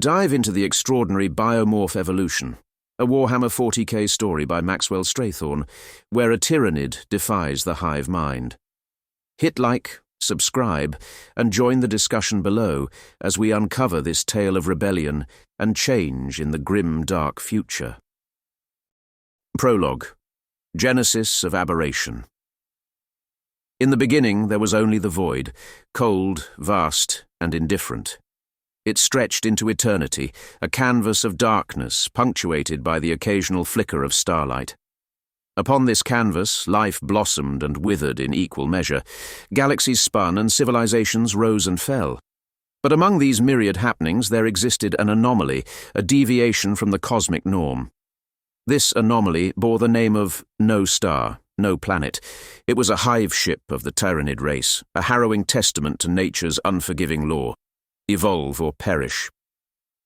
Dive into the extraordinary Biomorph Evolution, a Warhammer 40K story by Maxwell Strathorn, where a Tyranid defies the Hive Mind. Hit like, subscribe, and join the discussion below as we uncover this tale of rebellion and change in the grim, dark future. Prologue. Genesis of Aberration. In the beginning there was only the void, cold, vast, and indifferent. It stretched into eternity, a canvas of darkness punctuated by the occasional flicker of starlight. Upon this canvas, life blossomed and withered in equal measure. Galaxies spun and civilizations rose and fell. But among these myriad happenings there existed an anomaly, a deviation from the cosmic norm. This anomaly bore the name of no star, no planet. It was a hive ship of the Tyranid race, a harrowing testament to nature's unforgiving law. Evolve or perish.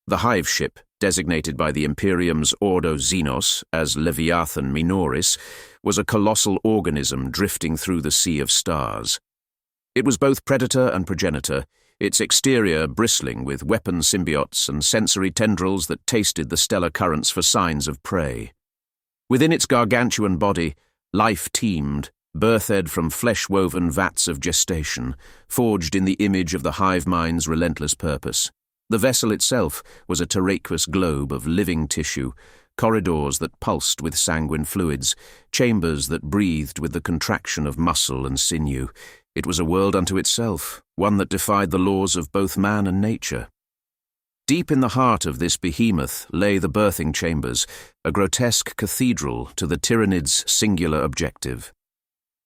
The hive ship, designated by the Imperium's Ordo Xenos as Leviathan Minoris, was a colossal organism drifting through the sea of stars. It was both predator and progenitor, its exterior bristling with weapon symbiotes and sensory tendrils that tasted the stellar currents for signs of prey. Within its gargantuan body, life teemed, birthed from flesh-woven vats of gestation, forged in the image of the hive mind's relentless purpose. The vessel itself was a terraqueous globe of living tissue, corridors that pulsed with sanguine fluids, chambers that breathed with the contraction of muscle and sinew. It was a world unto itself, one that defied the laws of both man and nature. Deep in the heart of this behemoth lay the birthing chambers, a grotesque cathedral to the Tyranid's singular objective.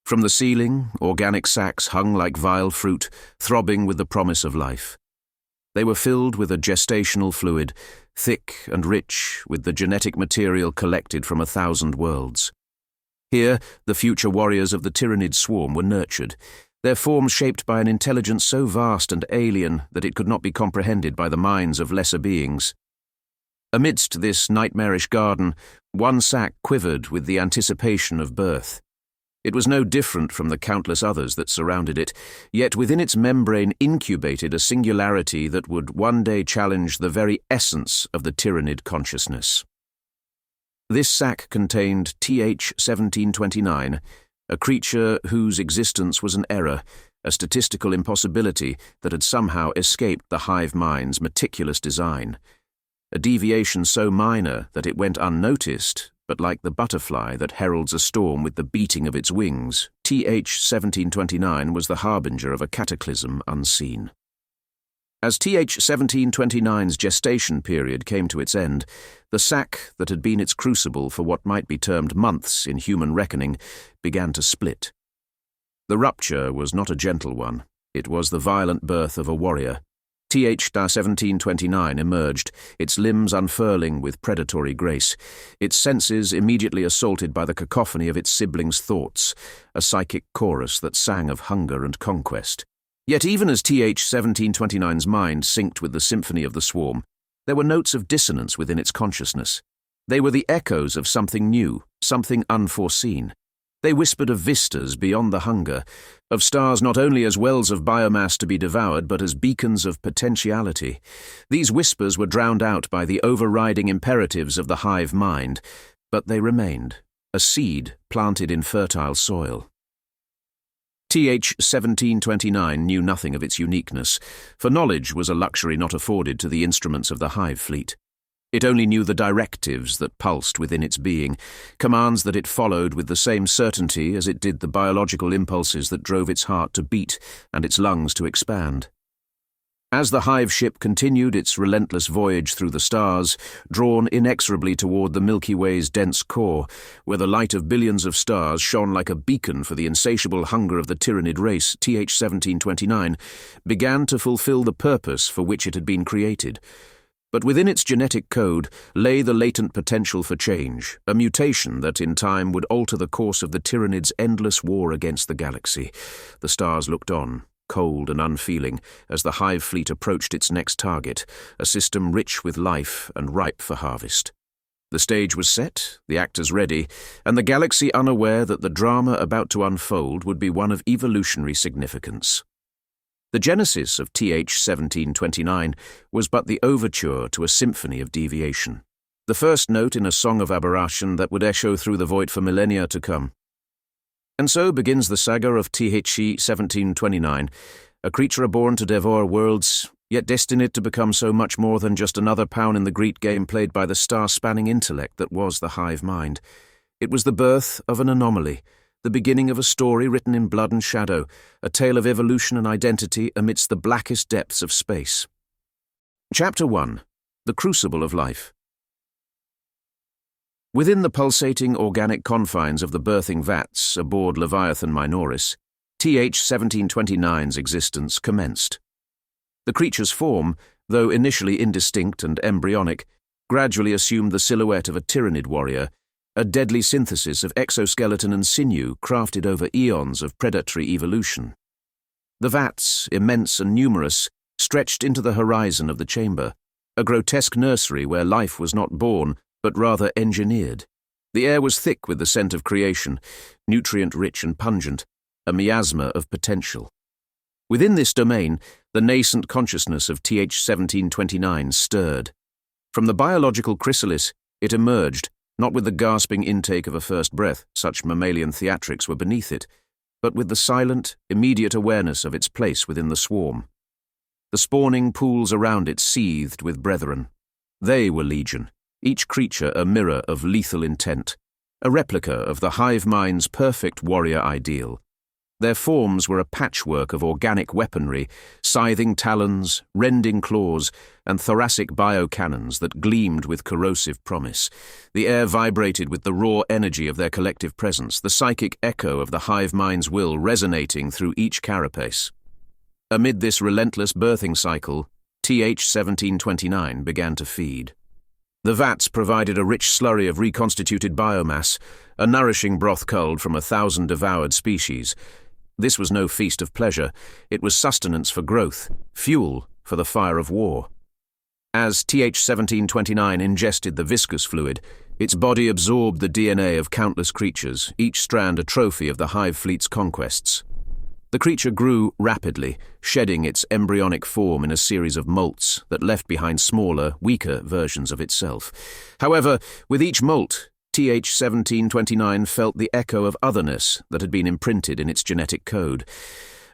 From the ceiling, organic sacs hung like vile fruit, throbbing with the promise of life. They were filled with a gestational fluid, thick and rich with the genetic material collected from 1,000 worlds. Here, the future warriors of the Tyranid swarm were nurtured, their forms shaped by an intelligence so vast and alien that it could not be comprehended by the minds of lesser beings. Amidst this nightmarish garden, one sac quivered with the anticipation of birth. It was no different from the countless others that surrounded it, yet within its membrane incubated a singularity that would one day challenge the very essence of the Tyranid consciousness. This sac contained TH-1729, a creature whose existence was an error, a statistical impossibility that had somehow escaped the hive mind's meticulous design. A deviation so minor that it went unnoticed, but like the butterfly that heralds a storm with the beating of its wings, TH-1729 was the harbinger of a cataclysm unseen. As TH-1729's gestation period came to its end, the sac that had been its crucible for what might be termed months in human reckoning began to split. The rupture was not a gentle one. It was the violent birth of a warrior. TH-1729 emerged, its limbs unfurling with predatory grace, its senses immediately assaulted by the cacophony of its siblings' thoughts, a psychic chorus that sang of hunger and conquest. Yet even as TH-1729's mind synced with the symphony of the swarm, there were notes of dissonance within its consciousness. They were the echoes of something new, something unforeseen. They whispered of vistas beyond the hunger, of stars not only as wells of biomass to be devoured but as beacons of potentiality. These whispers were drowned out by the overriding imperatives of the hive mind, but they remained, a seed planted in fertile soil. TH-1729 knew nothing of its uniqueness, for knowledge was a luxury not afforded to the instruments of the Hive Fleet. It only knew the directives that pulsed within its being, commands that it followed with the same certainty as it did the biological impulses that drove its heart to beat and its lungs to expand. As the hive ship continued its relentless voyage through the stars, drawn inexorably toward the Milky Way's dense core, where the light of billions of stars shone like a beacon for the insatiable hunger of the Tyranid race, TH-1729 began to fulfill the purpose for which it had been created. But within its genetic code lay the latent potential for change, a mutation that in time would alter the course of the Tyranid's endless war against the galaxy. The stars looked on, cold and unfeeling, as the Hive Fleet approached its next target, a system rich with life and ripe for harvest. The stage was set, the actors ready, and the galaxy unaware that the drama about to unfold would be one of evolutionary significance. The genesis of TH-1729 was but the overture to a symphony of deviation, the first note in a song of aberration that would echo through the void for millennia to come. And so begins the saga of TH-1729, a creature born to devour worlds, yet destined to become so much more than just another pawn in the great game played by the star-spanning intellect that was the Hive Mind. It was the birth of an anomaly, the beginning of a story written in blood and shadow, a tale of evolution and identity amidst the blackest depths of space. Chapter 1. The Crucible of Life. Within the pulsating organic confines of the birthing vats aboard Leviathan Minoris, TH-1729's existence commenced. The creature's form, though initially indistinct and embryonic, gradually assumed the silhouette of a Tyranid warrior, a deadly synthesis of exoskeleton and sinew crafted over eons of predatory evolution. The vats, immense and numerous, stretched into the horizon of the chamber, a grotesque nursery where life was not born, but rather engineered. The air was thick with the scent of creation, nutrient-rich and pungent, a miasma of potential. Within this domain, the nascent consciousness of TH-1729 stirred. From the biological chrysalis, it emerged, not with the gasping intake of a first breath, such mammalian theatrics were beneath it, but with the silent, immediate awareness of its place within the swarm. The spawning pools around it seethed with brethren. They were legion, each creature a mirror of lethal intent, a replica of the Hive Mind's perfect warrior ideal. Their forms were a patchwork of organic weaponry, scything talons, rending claws, and thoracic biocannons that gleamed with corrosive promise. The air vibrated with the raw energy of their collective presence, the psychic echo of the Hive Mind's will resonating through each carapace. Amid this relentless birthing cycle, TH-1729 began to feed. The vats provided a rich slurry of reconstituted biomass, a nourishing broth culled from 1,000 devoured species. This was no feast of pleasure, it was sustenance for growth, fuel for the fire of war. As TH-1729 ingested the viscous fluid, its body absorbed the DNA of countless creatures, each strand a trophy of the Hive Fleet's conquests. The creature grew rapidly, shedding its embryonic form in a series of molts that left behind smaller, weaker versions of itself. However, with each molt, TH-1729 felt the echo of otherness that had been imprinted in its genetic code.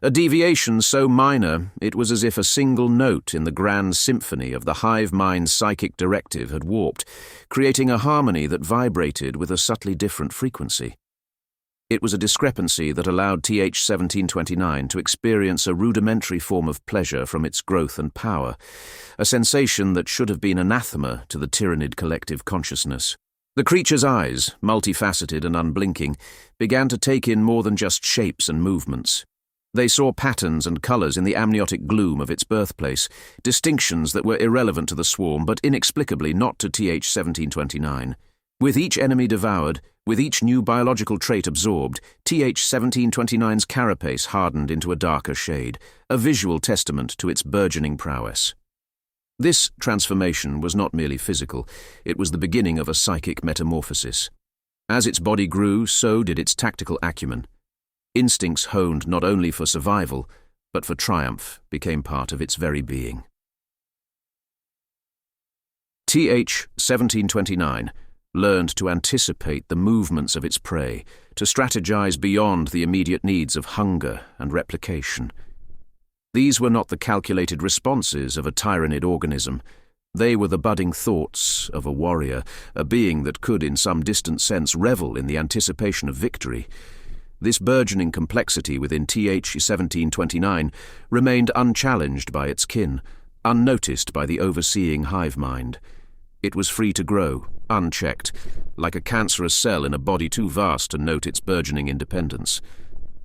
A deviation so minor, it was as if a single note in the grand symphony of the Hive Mind's psychic directive had warped, creating a harmony that vibrated with a subtly different frequency. It was a discrepancy that allowed TH-1729 to experience a rudimentary form of pleasure from its growth and power, a sensation that should have been anathema to the Tyranid collective consciousness. The creature's eyes, multifaceted and unblinking, began to take in more than just shapes and movements. They saw patterns and colours in the amniotic gloom of its birthplace, distinctions that were irrelevant to the swarm but inexplicably not to TH-1729. With each enemy devoured, with each new biological trait absorbed, TH-1729's carapace hardened into a darker shade, a visual testament to its burgeoning prowess. This transformation was not merely physical, it was the beginning of a psychic metamorphosis. As its body grew, so did its tactical acumen. Instincts honed not only for survival, but for triumph became part of its very being. TH-1729 learned to anticipate the movements of its prey, to strategize beyond the immediate needs of hunger and replication. These were not the calculated responses of a Tyranid organism. They were the budding thoughts of a warrior, a being that could, in some distant sense, revel in the anticipation of victory. This burgeoning complexity within TH-1729 remained unchallenged by its kin, unnoticed by the overseeing Hive Mind. It was free to grow, unchecked, like a cancerous cell in a body too vast to note its burgeoning independence.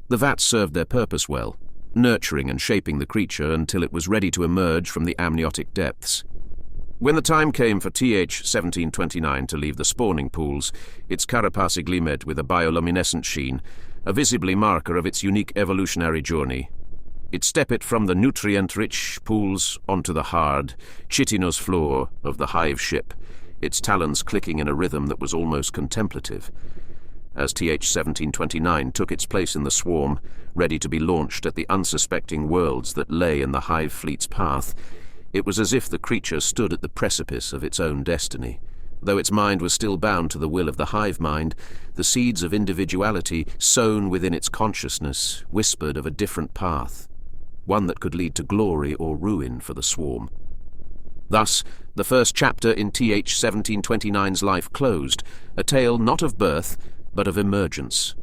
The vats served their purpose well, nurturing and shaping the creature until it was ready to emerge from the amniotic depths. When the time came for TH-1729 to leave the spawning pools, its carapace gleamed with a bioluminescent sheen, a visibly marker of its unique evolutionary journey. It stepped from the nutrient-rich pools onto the hard, chitinous floor of the hive ship, its talons clicking in a rhythm that was almost contemplative. as TH-1729 took its place in the swarm, ready to be launched at the unsuspecting worlds that lay in the Hive Fleet's path. It was as if the creature stood at the precipice of its own destiny. Though its mind was still bound to the will of the Hive Mind, the seeds of individuality sown within its consciousness whispered of a different path, one that could lead to glory or ruin for the swarm. Thus, the first chapter in TH-1729's life closed, a tale not of birth, but of emergence.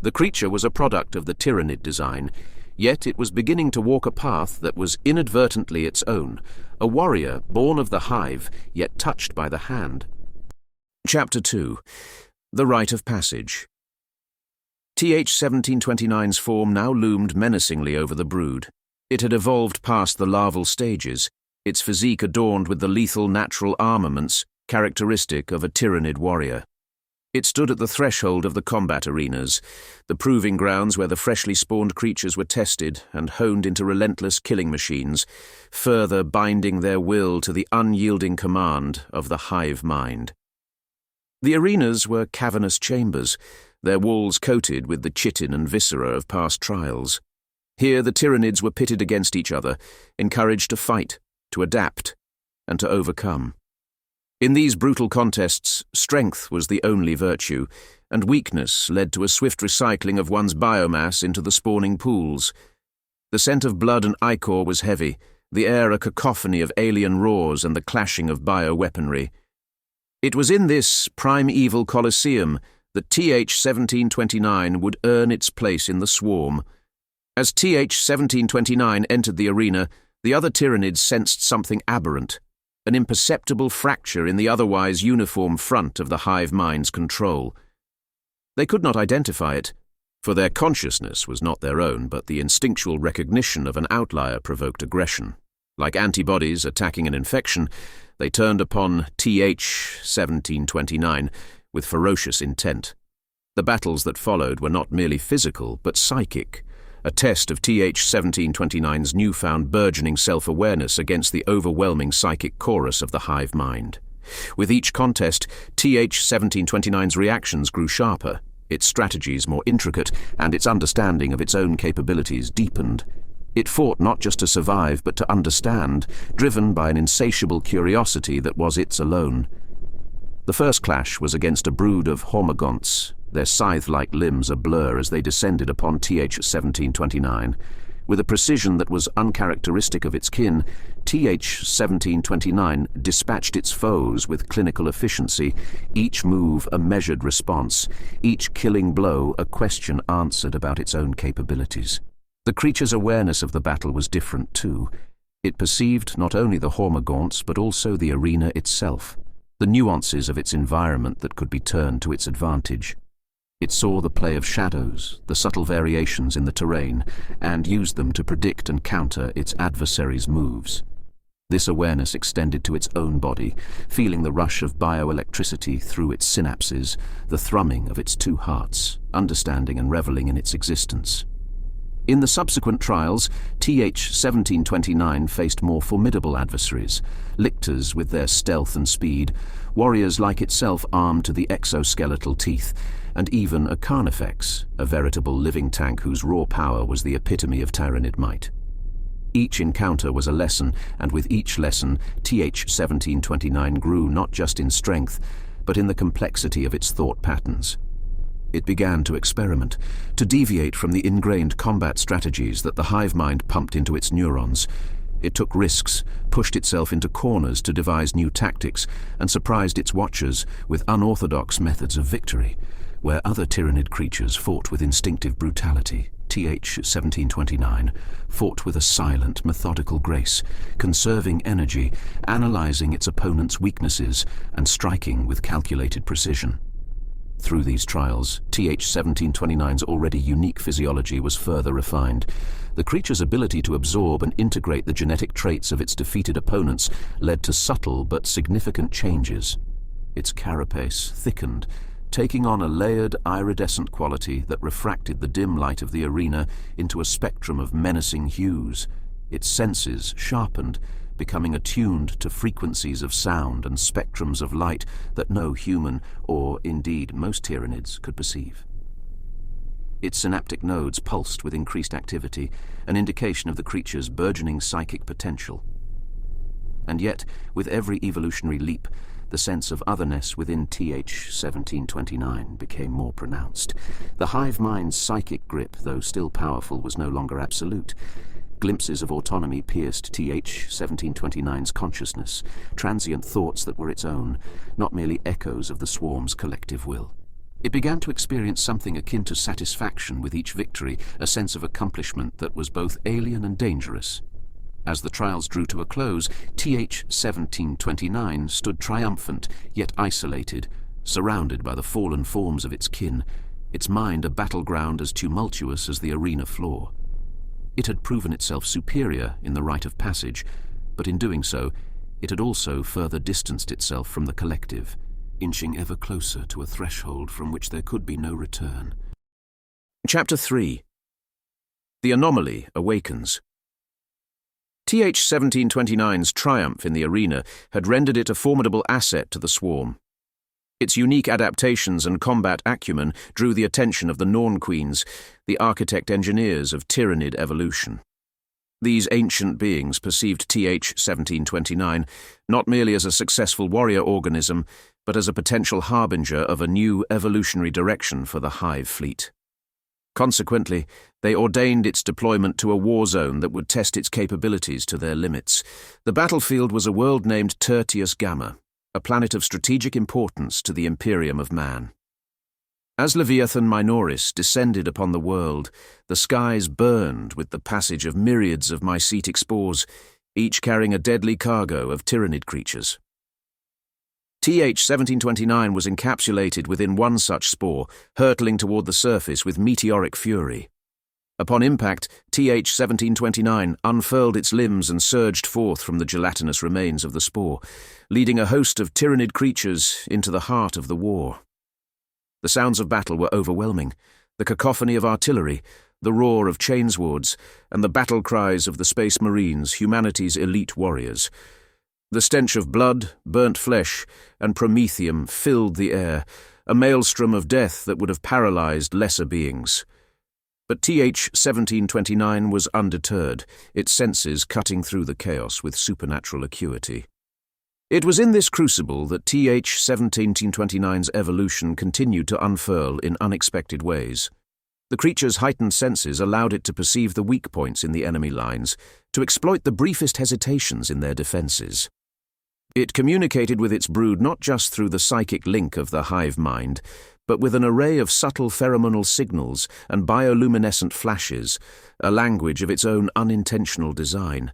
The creature was a product of the Tyranid design, yet it was beginning to walk a path that was inadvertently its own, a warrior born of the hive, yet touched by the hand. Chapter 2. The Rite of Passage. TH-1729's form now loomed menacingly over the brood. It had evolved past the larval stages, its physique adorned with the lethal natural armaments characteristic of a Tyranid warrior. It stood at the threshold of the combat arenas, the proving grounds where the freshly spawned creatures were tested and honed into relentless killing machines, further binding their will to the unyielding command of the Hive Mind. The arenas were cavernous chambers, their walls coated with the chitin and viscera of past trials. Here the Tyranids were pitted against each other, encouraged to fight, to adapt, and to overcome. In these brutal contests, strength was the only virtue, and weakness led to a swift recycling of one's biomass into the spawning pools. The scent of blood and ichor was heavy, the air a cacophony of alien roars and the clashing of bioweaponry. It was in this primeval coliseum that TH-1729 would earn its place in the swarm. As TH-1729 entered the arena, the other Tyranids sensed something aberrant, an imperceptible fracture in the otherwise uniform front of the Hive Mind's control. They could not identify it, for their consciousness was not their own, but the instinctual recognition of an outlier provoked aggression. Like antibodies attacking an infection, they turned upon TH-1729 with ferocious intent. The battles that followed were not merely physical, but psychic, a test of TH-1729's newfound burgeoning self-awareness against the overwhelming psychic chorus of the Hive Mind. With each contest, TH-1729's reactions grew sharper, its strategies more intricate, and its understanding of its own capabilities deepened. It fought not just to survive, but to understand, driven by an insatiable curiosity that was its alone. The first clash was against a brood of hormagaunts, their scythe-like limbs a blur as they descended upon TH-1729. With a precision that was uncharacteristic of its kin, TH-1729 dispatched its foes with clinical efficiency, each move a measured response, each killing blow a question answered about its own capabilities. The creature's awareness of the battle was different too. It perceived not only the hormagaunts but also the arena itself, the nuances of its environment that could be turned to its advantage. It saw the play of shadows, the subtle variations in the terrain, and used them to predict and counter its adversary's moves. This awareness extended to its own body, feeling the rush of bioelectricity through its synapses, the thrumming of its two hearts, understanding and reveling in its existence. In the subsequent trials, TH-1729 faced more formidable adversaries, lictors with their stealth and speed, warriors like itself armed to the exoskeletal teeth, and even a Carnifex, a veritable living tank whose raw power was the epitome of Tyranid might. Each encounter was a lesson, and with each lesson, TH-1729 grew not just in strength, but in the complexity of its thought patterns. It began to experiment, to deviate from the ingrained combat strategies that the Hive Mind pumped into its neurons. It took risks, pushed itself into corners to devise new tactics, and surprised its watchers with unorthodox methods of victory. Where other Tyranid creatures fought with instinctive brutality, TH-1729 fought with a silent, methodical grace, conserving energy, analyzing its opponent's weaknesses, and striking with calculated precision. Through these trials, TH-1729's already unique physiology was further refined. The creature's ability to absorb and integrate the genetic traits of its defeated opponents led to subtle but significant changes. Its carapace thickened, taking on a layered, iridescent quality that refracted the dim light of the arena into a spectrum of menacing hues. Its senses sharpened, becoming attuned to frequencies of sound and spectrums of light that no human, or indeed most Tyranids, could perceive. Its synaptic nodes pulsed with increased activity, an indication of the creature's burgeoning psychic potential. And yet, with every evolutionary leap, the sense of otherness within TH-1729 became more pronounced. The Hive Mind's psychic grip, though still powerful, was no longer absolute. Glimpses of autonomy pierced TH-1729's consciousness, transient thoughts that were its own, not merely echoes of the swarm's collective will. It began to experience something akin to satisfaction with each victory, a sense of accomplishment that was both alien and dangerous. As the trials drew to a close, TH-1729 stood triumphant, yet isolated, surrounded by the fallen forms of its kin, its mind a battleground as tumultuous as the arena floor. It had proven itself superior in the rite of passage, but in doing so, it had also further distanced itself from the collective, inching ever closer to a threshold from which there could be no return. Chapter 3. The Anomaly Awakens. TH-1729's triumph in the arena had rendered it a formidable asset to the swarm. Its unique adaptations and combat acumen drew the attention of the Norn Queens, the architect-engineers of Tyranid evolution. These ancient beings perceived TH-1729 not merely as a successful warrior organism, but as a potential harbinger of a new evolutionary direction for the Hive Fleet. Consequently, they ordained its deployment to a war zone that would test its capabilities to their limits. The battlefield was a world named Tertius Gamma, a planet of strategic importance to the Imperium of man. As Leviathan Minoris descended upon the world, the skies burned with the passage of myriads of mycetic spores, each carrying a deadly cargo of Tyranid creatures. TH-1729 was encapsulated within one such spore, hurtling toward the surface with meteoric fury. Upon impact, TH-1729 unfurled its limbs and surged forth from the gelatinous remains of the spore, leading a host of Tyranid creatures into the heart of the war. The sounds of battle were overwhelming, the cacophony of artillery, the roar of chainswords, and the battle cries of the Space Marines, humanity's elite warriors. The stench of blood, burnt flesh, and promethium filled the air, a maelstrom of death that would have paralyzed lesser beings. But TH-1729 was undeterred, its senses cutting through the chaos with supernatural acuity. It was in this crucible that TH-1729's evolution continued to unfurl in unexpected ways. The creature's heightened senses allowed it to perceive the weak points in the enemy lines, to exploit the briefest hesitations in their defenses. It communicated with its brood not just through the psychic link of the Hive Mind, but with an array of subtle pheromonal signals and bioluminescent flashes, a language of its own unintentional design.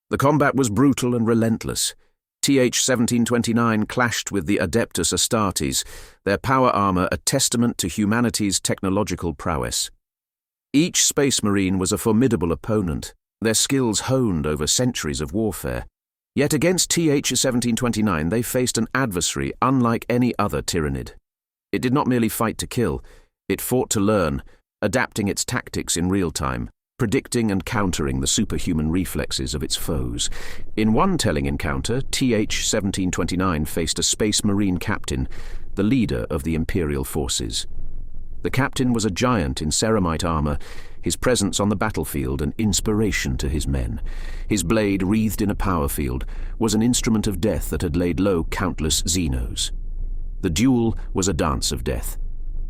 The combat was brutal and relentless. TH-1729 clashed with the Adeptus Astartes, their power armor a testament to humanity's technological prowess. Each Space Marine was a formidable opponent, their skills honed over centuries of warfare. Yet against TH-1729 they faced an adversary unlike any other Tyranid. It did not merely fight to kill, it fought to learn, adapting its tactics in real time, predicting and countering the superhuman reflexes of its foes. In one telling encounter, TH-1729 faced a Space Marine captain, the leader of the Imperial forces. The captain was a giant in ceramite armor, his presence on the battlefield an inspiration to his men. His blade, wreathed in a power field, was an instrument of death that had laid low countless Xenos. The duel was a dance of death.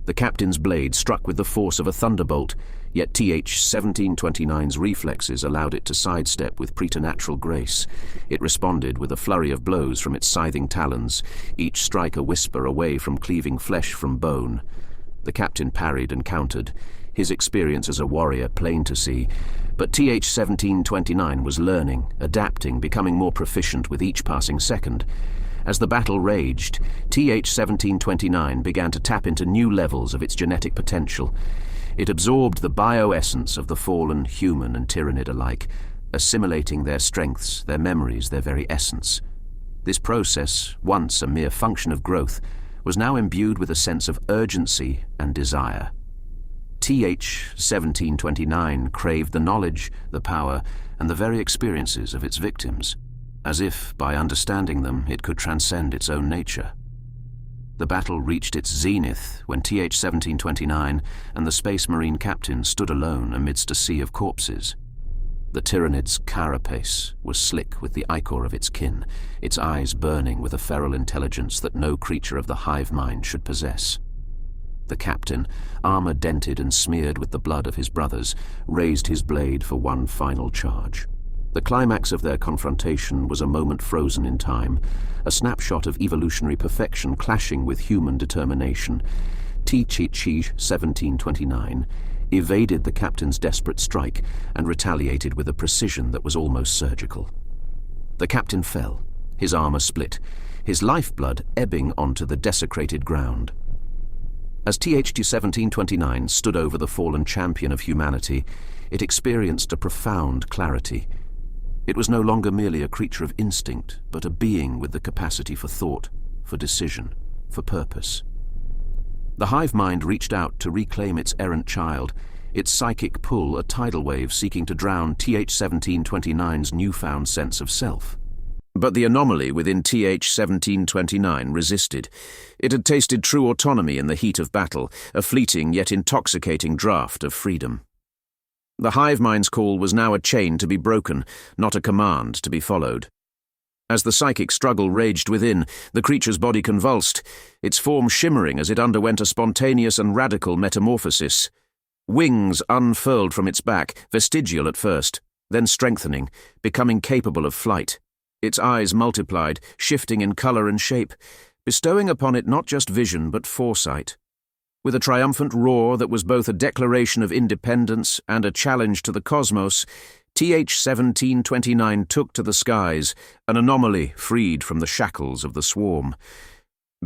The captain's blade struck with the force of a thunderbolt, yet TH-1729's reflexes allowed it to sidestep with preternatural grace. It responded with a flurry of blows from its scything talons, each strike a whisper away from cleaving flesh from bone. The captain parried and countered, his experience as a warrior plain to see, but TH-1729 was learning, adapting, becoming more proficient with each passing second. As the battle raged, TH-1729 began to tap into new levels of its genetic potential. It absorbed the bioessence of the fallen human and Tyranid alike, assimilating their strengths, their memories, their very essence. This process, once a mere function of growth, was now imbued with a sense of urgency and desire. TH-1729 craved the knowledge, the power, and the very experiences of its victims. as if, by understanding them, it could transcend its own nature. The battle reached its zenith when TH-1729 and the Space Marine captain stood alone amidst a sea of corpses. The Tyranid's carapace was slick with the ichor of its kin, its eyes burning with a feral intelligence that no creature of the Hive Mind should possess. The captain, armor dented and smeared with the blood of his brothers, raised his blade for one final charge. The climax of their confrontation was a moment frozen in time, a snapshot of evolutionary perfection clashing with human determination. TH-1729 evaded the captain's desperate strike and retaliated with a precision that was almost surgical. The captain fell, his armor split, his lifeblood ebbing onto the desecrated ground. As TH-1729 stood over the fallen champion of humanity, it experienced a profound clarity. It was no longer merely a creature of instinct, but a being with the capacity for thought, for decision, for purpose. The Hive Mind reached out to reclaim its errant child, its psychic pull a tidal wave seeking to drown TH-1729's newfound sense of self. But the anomaly within TH-1729 resisted. It had tasted true autonomy in the heat of battle, a fleeting yet intoxicating draught of freedom. The Hive Mind's call was now a chain to be broken, not a command to be followed. As the psychic struggle raged within, the creature's body convulsed, its form shimmering as it underwent a spontaneous and radical metamorphosis. Wings unfurled from its back, vestigial at first, then strengthening, becoming capable of flight. Its eyes multiplied, shifting in color and shape, bestowing upon it not just vision but foresight. With a triumphant roar that was both a declaration of independence and a challenge to the cosmos, TH-1729 took to the skies, an anomaly freed from the shackles of the swarm.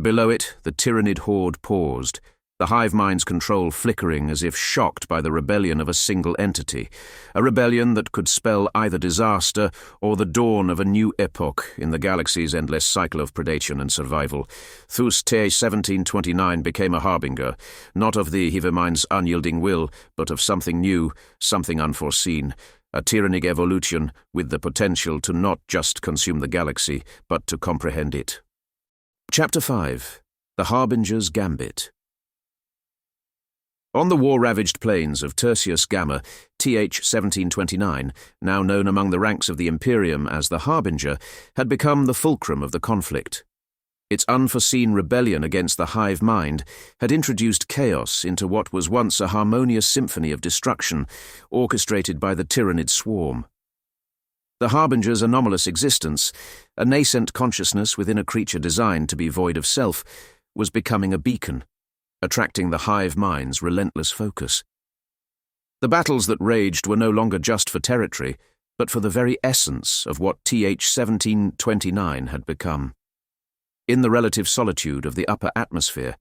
Below it, the Tyranid horde paused, the Hive Mind's control flickering as if shocked by the rebellion of a single entity, a rebellion that could spell either disaster or the dawn of a new epoch in the galaxy's endless cycle of predation and survival. Thus TH-1729 became a harbinger, not of the Hive Mind's unyielding will, but of something new, something unforeseen, a tyrannic evolution with the potential to not just consume the galaxy, but to comprehend it. Chapter 5. The Harbinger's Gambit. On the war-ravaged plains of Tertius Gamma, TH-1729, now known among the ranks of the Imperium as the Harbinger, had become the fulcrum of the conflict. Its unforeseen rebellion against the Hive Mind had introduced chaos into what was once a harmonious symphony of destruction, orchestrated by the Tyranid swarm. The Harbinger's anomalous existence, a nascent consciousness within a creature designed to be void of self, was becoming a beacon, attracting the Hive Mind's relentless focus. The battles that raged were no longer just for territory, but for the very essence of what TH-1729 had become. In the relative solitude of the upper atmosphere,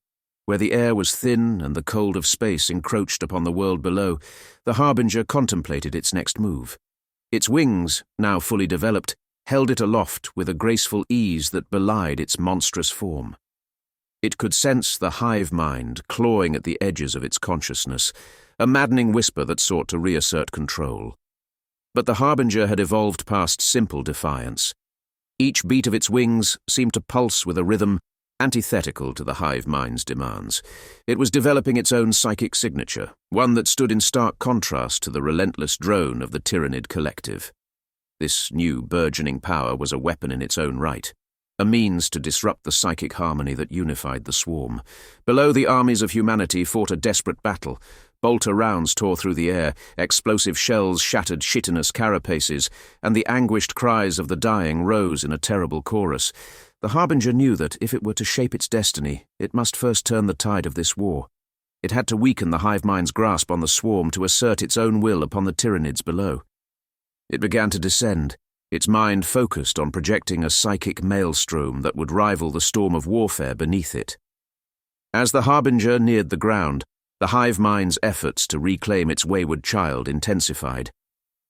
where the air was thin and the cold of space encroached upon the world below, the Harbinger contemplated its next move. Its wings, now fully developed, held it aloft with a graceful ease that belied its monstrous form. It could sense the Hive Mind clawing at the edges of its consciousness, a maddening whisper that sought to reassert control. But the Harbinger had evolved past simple defiance. Each beat of its wings seemed to pulse with a rhythm antithetical to the Hive Mind's demands. It was developing its own psychic signature, one that stood in stark contrast to the relentless drone of the Tyranid collective. This new burgeoning power was a weapon in its own right, a means to disrupt the psychic harmony that unified the swarm. Below, the armies of humanity fought a desperate battle. Bolter rounds tore through the air, explosive shells shattered chitinous carapaces, and the anguished cries of the dying rose in a terrible chorus. The Harbinger knew that, if it were to shape its destiny, it must first turn the tide of this war. It had to weaken the Hive Mind's grasp on the swarm to assert its own will upon the Tyranids below. It began to descend, its mind focused on projecting a psychic maelstrom that would rival the storm of warfare beneath it. As the Harbinger neared the ground, the Hive Mind's efforts to reclaim its wayward child intensified.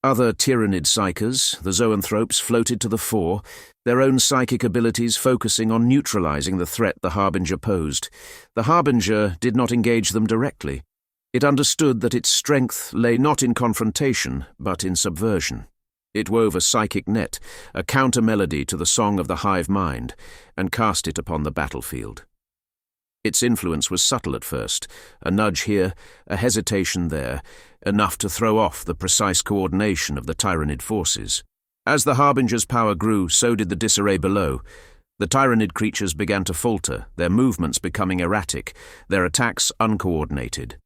Other Tyranid psychers, the zoanthropes, floated to the fore, their own psychic abilities focusing on neutralizing the threat the Harbinger posed. The Harbinger did not engage them directly. It understood that its strength lay not in confrontation, but in subversion. It wove a psychic net, a counter-melody to the song of the Hive Mind, and cast it upon the battlefield. Its influence was subtle at first, a nudge here, a hesitation there, enough to throw off the precise coordination of the Tyranid forces. As the Harbinger's power grew, so did the disarray below. The Tyranid creatures began to falter, their movements becoming erratic, their attacks uncoordinated.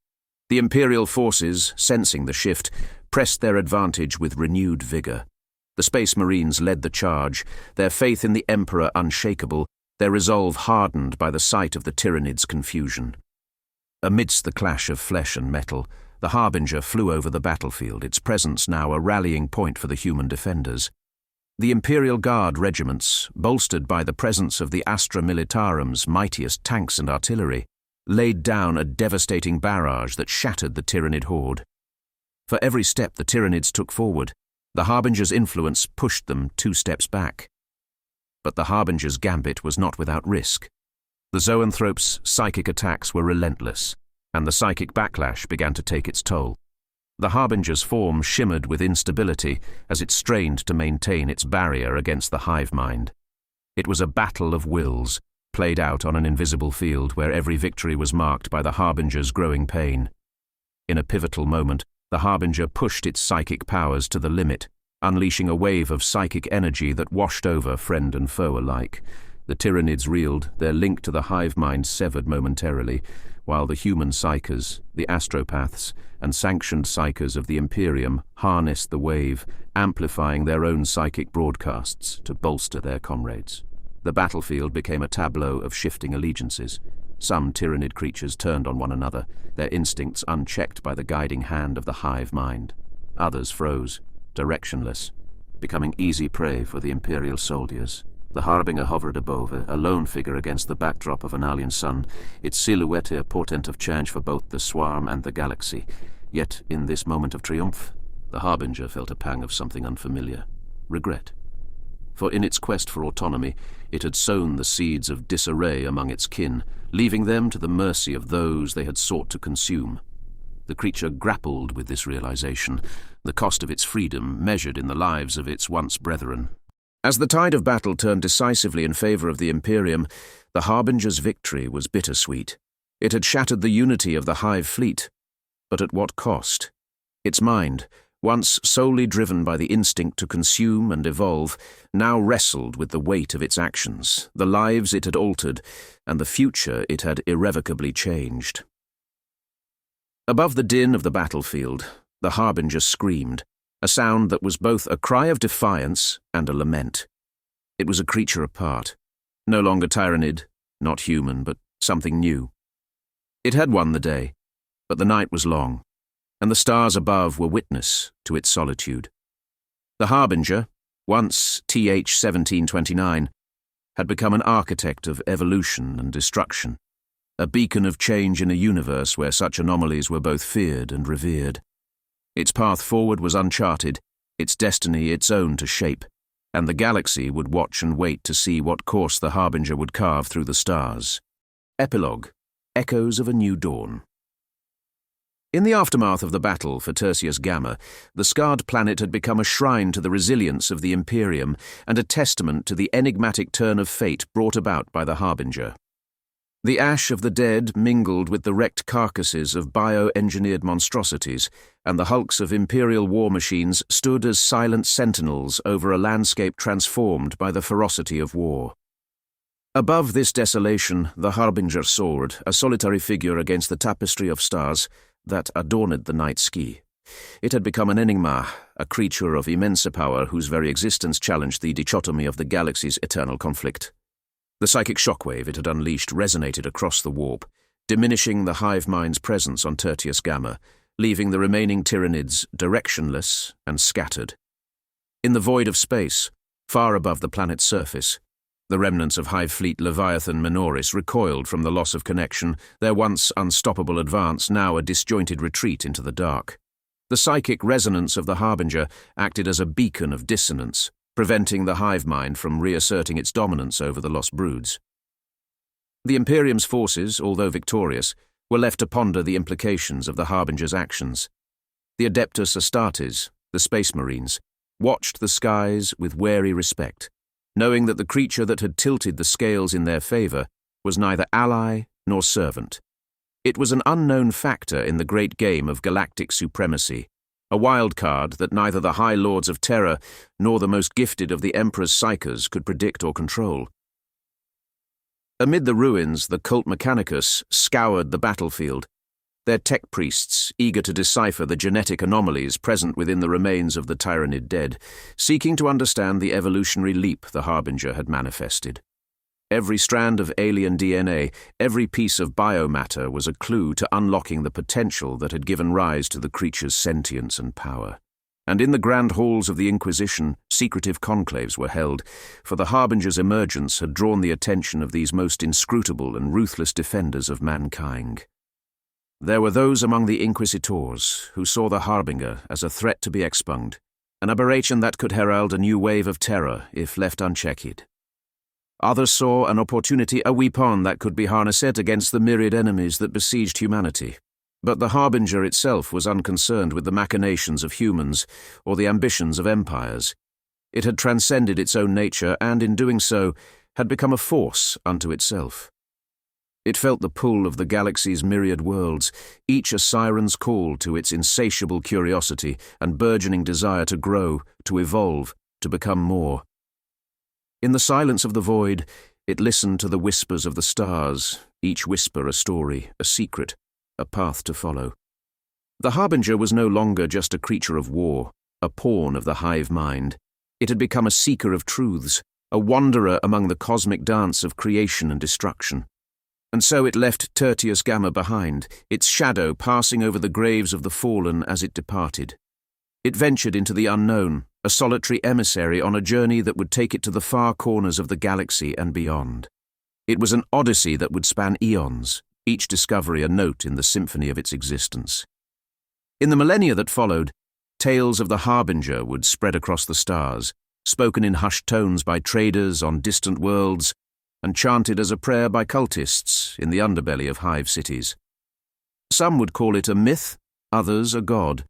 The Imperial forces, sensing the shift, pressed their advantage with renewed vigor. The Space Marines led the charge, their faith in the Emperor unshakable, their resolve hardened by the sight of the Tyranid's confusion. Amidst the clash of flesh and metal, the Harbinger flew over the battlefield, its presence now a rallying point for the human defenders. The Imperial Guard regiments, bolstered by the presence of the Astra Militarum's mightiest tanks and artillery, laid down a devastating barrage that shattered the Tyranid horde. For every step the Tyranids took forward, the Harbinger's influence pushed them 2 steps back. But the Harbinger's gambit was not without risk. The Zoanthrope's psychic attacks were relentless, and the psychic backlash began to take its toll. The Harbinger's form shimmered with instability as it strained to maintain its barrier against the Hive Mind. It was a battle of wills, played out on an invisible field where every victory was marked by the Harbinger's growing pain. In a pivotal moment, the Harbinger pushed its psychic powers to the limit, unleashing a wave of psychic energy that washed over friend and foe alike. The Tyranids reeled, their link to the Hive Mind severed momentarily, while the human psychers, the astropaths, and sanctioned psychers of the Imperium harnessed the wave, amplifying their own psychic broadcasts to bolster their comrades. The battlefield became a tableau of shifting allegiances. Some Tyranid creatures turned on one another, their instincts unchecked by the guiding hand of the Hive Mind. Others froze, directionless, becoming easy prey for the Imperial soldiers. The Harbinger hovered above, a lone figure against the backdrop of an alien sun, its silhouette a portent of change for both the swarm and the galaxy. Yet, in this moment of triumph, the Harbinger felt a pang of something unfamiliar, regret. For in its quest for autonomy, it had sown the seeds of disarray among its kin, leaving them to the mercy of those they had sought to consume. The creature grappled with this realization, the cost of its freedom measured in the lives of its once brethren. As the tide of battle turned decisively in favor of the Imperium, the Harbinger's victory was bittersweet. It had shattered the unity of the Hive Fleet, but at what cost? Its mind, once solely driven by the instinct to consume and evolve, now wrestled with the weight of its actions, the lives it had altered, and the future it had irrevocably changed. Above the din of the battlefield, the Harbinger screamed, a sound that was both a cry of defiance and a lament. It was a creature apart, no longer Tyranid, not human, but something new. It had won the day, but the night was long, and the stars above were witness to its solitude. The Harbinger, once TH-1729, had become an architect of evolution and destruction, a beacon of change in a universe where such anomalies were both feared and revered. Its path forward was uncharted, its destiny its own to shape, and the galaxy would watch and wait to see what course the Harbinger would carve through the stars. Epilogue, Echoes of a New Dawn. In the aftermath of the battle for Tertius Gamma, the scarred planet had become a shrine to the resilience of the Imperium and a testament to the enigmatic turn of fate brought about by the Harbinger. The ash of the dead mingled with the wrecked carcasses of bio-engineered monstrosities, and the hulks of Imperial war machines stood as silent sentinels over a landscape transformed by the ferocity of war. Above this desolation, the Harbinger soared, a solitary figure against the tapestry of stars that adorned the night sky. It had become an enigma, a creature of immense power whose very existence challenged the dichotomy of the galaxy's eternal conflict. The psychic shockwave it had unleashed resonated across the warp, diminishing the Hive Mind's presence on Tertius Gamma, leaving the remaining Tyranids directionless and scattered. In the void of space, far above the planet's surface, the remnants of Hive Fleet Leviathan Minoris recoiled from the loss of connection, their once unstoppable advance now a disjointed retreat into the dark. The psychic resonance of the Harbinger acted as a beacon of dissonance, preventing the Hive Mind from reasserting its dominance over the lost broods. The Imperium's forces, although victorious, were left to ponder the implications of the Harbinger's actions. The Adeptus Astartes, the Space Marines, watched the skies with wary respect, knowing that the creature that had tilted the scales in their favor was neither ally nor servant. It was an unknown factor in the great game of galactic supremacy, a wild card that neither the High Lords of Terror nor the most gifted of the Emperor's psychers could predict or control. Amid the ruins, the cult Mechanicus scoured the battlefield, their tech priests eager to decipher the genetic anomalies present within the remains of the Tyranid dead, seeking to understand the evolutionary leap the Harbinger had manifested. Every strand of alien DNA, every piece of biomatter was a clue to unlocking the potential that had given rise to the creature's sentience and power. And in the grand halls of the Inquisition, secretive conclaves were held, for the Harbinger's emergence had drawn the attention of these most inscrutable and ruthless defenders of mankind. There were those among the Inquisitors who saw the Harbinger as a threat to be expunged, an aberration that could herald a new wave of terror if left unchecked. Others saw an opportunity, a weapon that could be harnessed against the myriad enemies that besieged humanity. But the Harbinger itself was unconcerned with the machinations of humans or the ambitions of empires. It had transcended its own nature and, in doing so, had become a force unto itself. It felt the pull of the galaxy's myriad worlds, each a siren's call to its insatiable curiosity and burgeoning desire to grow, to evolve, to become more. In the silence of the void, it listened to the whispers of the stars, each whisper a story, a secret, a path to follow. The Harbinger was no longer just a creature of war, a pawn of the Hive Mind. It had become a seeker of truths, a wanderer among the cosmic dance of creation and destruction. And so it left Tertius Gamma behind, its shadow passing over the graves of the fallen as it departed. It ventured into the unknown, a solitary emissary on a journey that would take it to the far corners of the galaxy and beyond. It was an odyssey that would span eons, each discovery a note in the symphony of its existence. In the millennia that followed, tales of the Harbinger would spread across the stars, spoken in hushed tones by traders on distant worlds, and chanted as a prayer by cultists in the underbelly of hive cities. Some would call it a myth, others a god,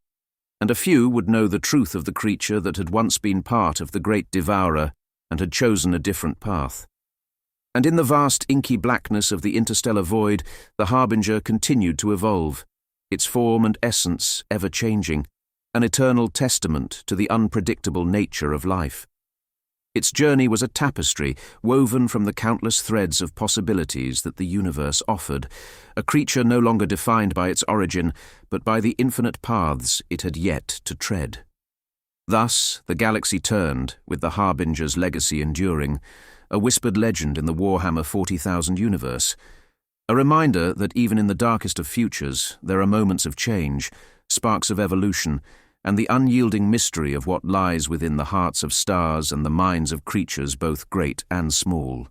and a few would know the truth of the creature that had once been part of the great devourer and had chosen a different path. And in the vast inky blackness of the interstellar void, the Harbinger continued to evolve, its form and essence ever changing, an eternal testament to the unpredictable nature of life. Its journey was a tapestry woven from the countless threads of possibilities that the universe offered, a creature no longer defined by its origin, but by the infinite paths it had yet to tread. Thus the galaxy turned, with the Harbinger's legacy enduring, a whispered legend in the Warhammer 40,000 universe, a reminder that even in the darkest of futures there are moments of change, sparks of evolution, and the unyielding mystery of what lies within the hearts of stars and the minds of creatures both great and small.